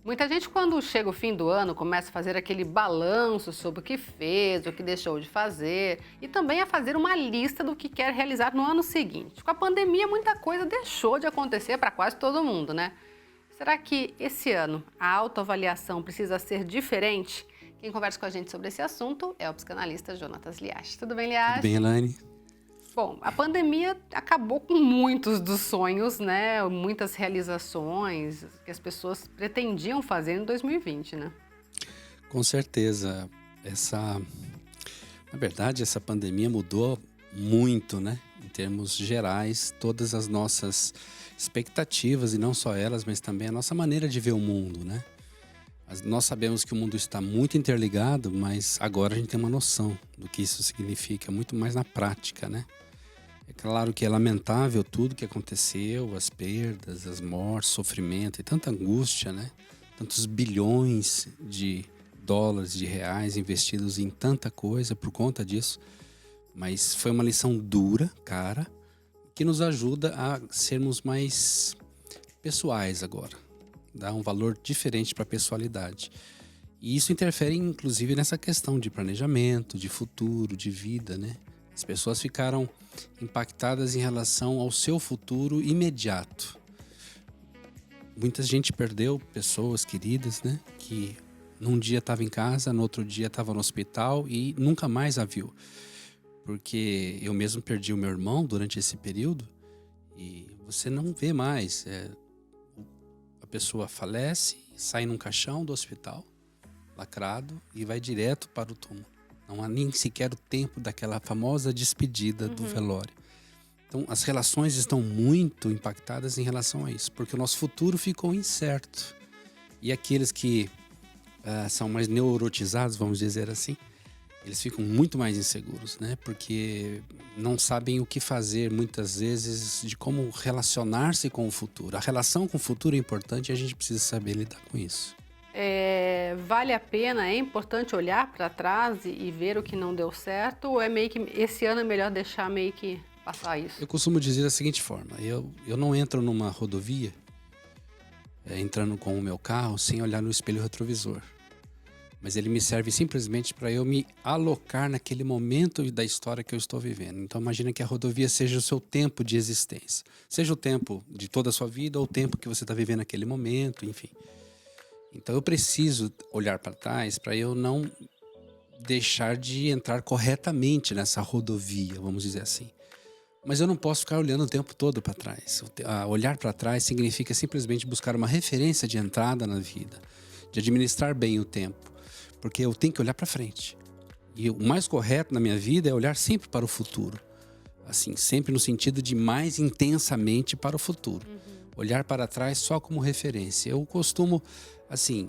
Muita gente, quando chega o fim do ano, começa a fazer aquele balanço sobre o que fez, o que deixou de fazer e também a fazer uma lista do que quer realizar no ano seguinte. Com a pandemia, muita coisa deixou de acontecer para quase todo mundo, né? Será que esse ano a autoavaliação precisa ser diferente? Quem conversa com a gente sobre esse assunto é o psicanalista Jonatas Liache. Tudo bem, Tudo bem, Liache? Elaine? Bom, a pandemia acabou com muitos dos sonhos, né? Muitas realizações que as pessoas pretendiam fazer em 2020, né? Com certeza. Na verdade, essa pandemia mudou muito, né? Em termos gerais, todas as nossas expectativas, e não só elas, mas também a nossa maneira de ver o mundo, né? Nós sabemos que o mundo está muito interligado, mas agora a gente tem uma noção do que isso significa, muito mais na prática, né? É claro que é lamentável tudo que aconteceu, as perdas, as mortes, sofrimento e tanta angústia, né? Tantos bilhões de dólares, de reais investidos em tanta coisa por conta disso. Mas foi uma lição dura, cara, que nos ajuda a sermos mais pessoais agora. Dar um valor diferente para a pessoalidade. E isso interfere, inclusive, nessa questão de planejamento, de futuro, de vida, né? As pessoas ficaram impactadas em relação ao seu futuro imediato. Muita gente perdeu pessoas queridas, né? Que num dia estava em casa, no outro dia estava no hospital e nunca mais a viu. Porque eu mesmo perdi o meu irmão durante esse período e você não vê mais. A pessoa falece, sai num caixão do hospital, lacrado, e vai direto para o túmulo. Não há nem sequer o tempo daquela famosa despedida do velório. Então, as relações estão muito impactadas em relação a isso, porque o nosso futuro ficou incerto. E aqueles que são mais neurotizados, vamos dizer assim, eles ficam muito mais inseguros, né? Porque não sabem o que fazer, muitas vezes, de como relacionar-se com o futuro. A relação com o futuro é importante e a gente precisa saber lidar com isso. Vale a pena, é importante olhar para trás e ver o que não deu certo? Ou é meio que esse ano é melhor deixar meio que passar isso? Eu costumo dizer da seguinte forma: eu não entro numa rodovia entrando com o meu carro sem olhar no espelho retrovisor. Mas ele me serve simplesmente para eu me alocar naquele momento da história que eu estou vivendo. Então imagina que a rodovia seja o seu tempo de existência. Seja o tempo de toda a sua vida ou o tempo que você está vivendo naquele momento, enfim. Então eu preciso olhar para trás para eu não deixar de entrar corretamente nessa rodovia, vamos dizer assim. Mas eu não posso ficar olhando o tempo todo para trás. Olhar para trás significa simplesmente buscar uma referência de entrada na vida, de administrar bem o tempo, porque eu tenho que olhar para frente. E o mais correto na minha vida é olhar sempre para o futuro, assim, sempre no sentido de mais intensamente para o futuro. Olhar para trás só como referência. Eu costumo, assim,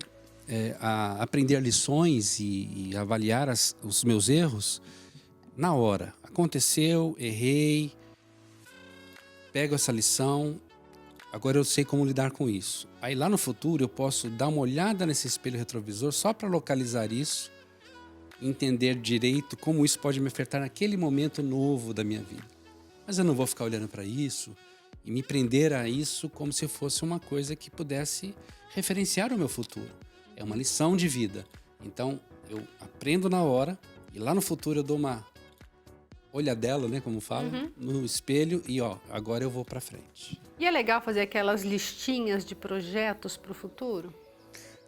aprender lições e avaliar os meus erros na hora. Aconteceu, errei, pego essa lição, agora eu sei como lidar com isso. Aí lá no futuro eu posso dar uma olhada nesse espelho retrovisor só para localizar isso, entender direito como isso pode me afetar naquele momento novo da minha vida. Mas eu não vou ficar olhando para isso e me prender a isso como se fosse uma coisa que pudesse referenciar o meu futuro. É uma lição de vida. Então eu aprendo na hora e lá no futuro eu dou uma olhadela, né, como fala, no espelho e agora eu vou para frente. E é legal fazer aquelas listinhas de projetos para o futuro?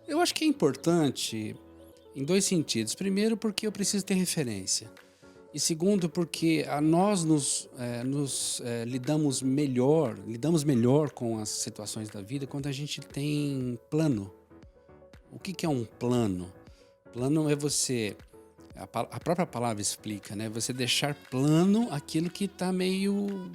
Eu acho que é importante em dois sentidos. Primeiro, porque eu preciso ter referência. E segundo, porque nós lidamos melhor com as situações da vida quando a gente tem plano. O que é um plano? Plano é você... A própria palavra explica, né? Você deixar plano aquilo que está meio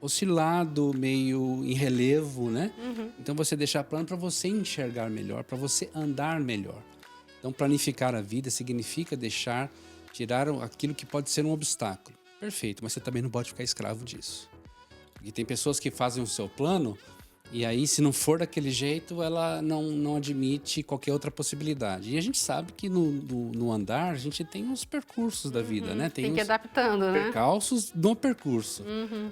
oscilado, meio em relevo, né? Então você deixar plano para você enxergar melhor, para você andar melhor. Então planificar a vida significa tirar aquilo que pode ser um obstáculo. Perfeito, mas você também não pode ficar escravo disso. Porque tem pessoas que fazem o seu plano e aí, se não for daquele jeito, ela não admite qualquer outra possibilidade. E a gente sabe que no andar, a gente tem os percursos da vida, né? Tem que ir os adaptando, né? percalços no percurso.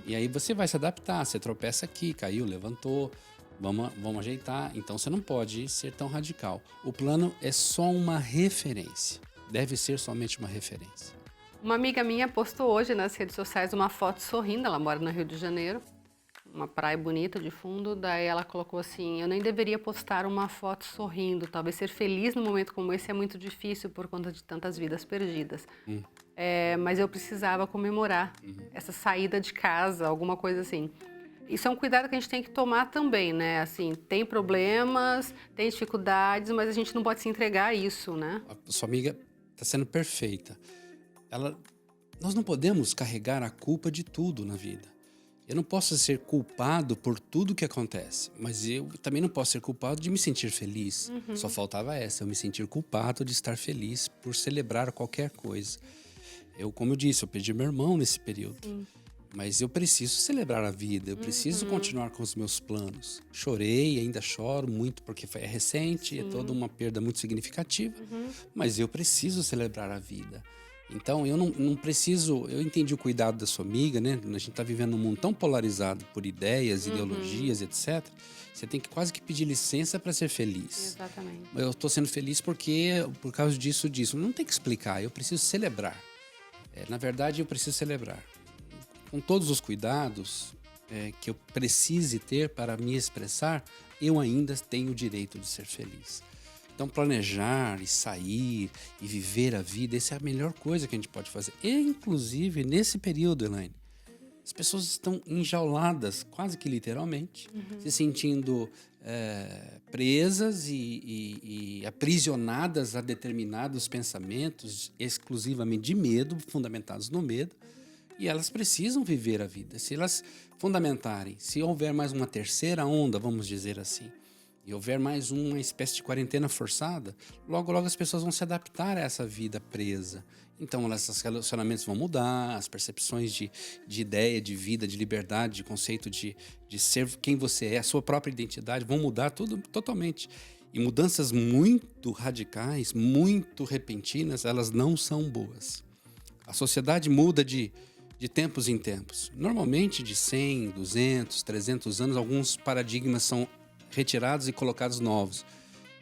E aí você vai se adaptar, você tropeça aqui, caiu, levantou. Vamos ajeitar. Então você não pode ser tão radical. O plano é só uma referência. Deve ser somente uma referência. Uma amiga minha postou hoje nas redes sociais uma foto sorrindo, ela mora no Rio de Janeiro, uma praia bonita de fundo, daí ela colocou assim: eu nem deveria postar uma foto sorrindo, talvez ser feliz num momento como esse é muito difícil por conta de tantas vidas perdidas. Mas eu precisava comemorar essa saída de casa, alguma coisa assim. Isso é um cuidado que a gente tem que tomar também, né? Assim, tem problemas, tem dificuldades, mas a gente não pode se entregar a isso, né? A sua amiga está sendo perfeita. Nós não podemos carregar a culpa de tudo na vida. Eu não posso ser culpado por tudo que acontece, mas eu também não posso ser culpado de me sentir feliz. Só faltava eu me sentir culpado de estar feliz por celebrar qualquer coisa. Como eu disse, eu perdi meu irmão nesse período. Mas eu preciso celebrar a vida, eu preciso continuar com os meus planos. Chorei, ainda choro muito porque é recente, é toda uma perda muito significativa, mas eu preciso celebrar a vida. Então eu não preciso, eu entendi o cuidado da sua amiga, né? A gente está vivendo num mundo tão polarizado por ideias, ideologias, etc. Você tem que quase que pedir licença para ser feliz. Exatamente. Eu estou sendo feliz por causa disso. Não tem que explicar, eu preciso celebrar. Na verdade, eu preciso celebrar. Com todos os cuidados que eu precise ter para me expressar, eu ainda tenho o direito de ser feliz. Então, planejar e sair e viver a vida, essa é a melhor coisa que a gente pode fazer. E, inclusive, nesse período, Elaine, as pessoas estão enjauladas, quase que literalmente, se sentindo presas e aprisionadas a determinados pensamentos exclusivamente de medo, fundamentados no medo. E elas precisam viver a vida. Se elas fundamentarem, se houver mais uma terceira onda, vamos dizer assim, e houver mais uma espécie de quarentena forçada, logo as pessoas vão se adaptar a essa vida presa. Então, os relacionamentos vão mudar, as percepções de ideia, de vida, de liberdade, de conceito de ser quem você é, a sua própria identidade, vão mudar tudo totalmente. E mudanças muito radicais, muito repentinas, elas não são boas. A sociedade muda de tempos em tempos. Normalmente de 100, 200, 300 anos, alguns paradigmas são retirados e colocados novos.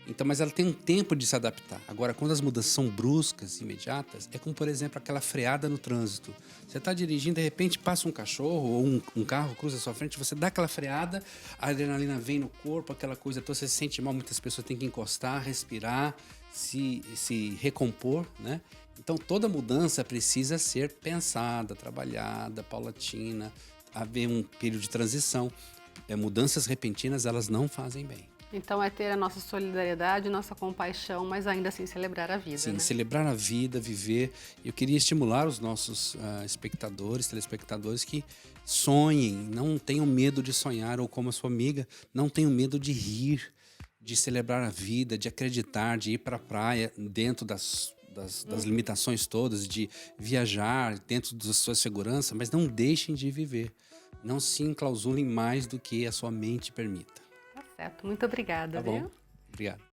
Então, mas ela tem um tempo de se adaptar. Agora, quando as mudanças são bruscas, imediatas, é como, por exemplo, aquela freada no trânsito. Você está dirigindo, de repente passa um cachorro ou um carro cruza a sua frente, você dá aquela freada, a adrenalina vem no corpo, aquela coisa toda, você se sente mal, muitas pessoas têm que encostar, respirar, se recompor, né? Então, toda mudança precisa ser pensada, trabalhada, paulatina, haver um período de transição. Mudanças repentinas, elas não fazem bem. Então é ter a nossa solidariedade, nossa compaixão, mas ainda assim celebrar a vida, Sim, né? celebrar a vida, viver. Eu queria estimular os nossos espectadores, telespectadores que sonhem, não tenham medo de sonhar, ou como a sua amiga, não tenham medo de rir, de celebrar a vida, de acreditar, de ir para a praia dentro das limitações todas, de viajar dentro da sua segurança, mas não deixem de viver. Não se enclausulem mais do que a sua mente permita. Tá certo. Muito obrigada, Tá bom? viu? Obrigado.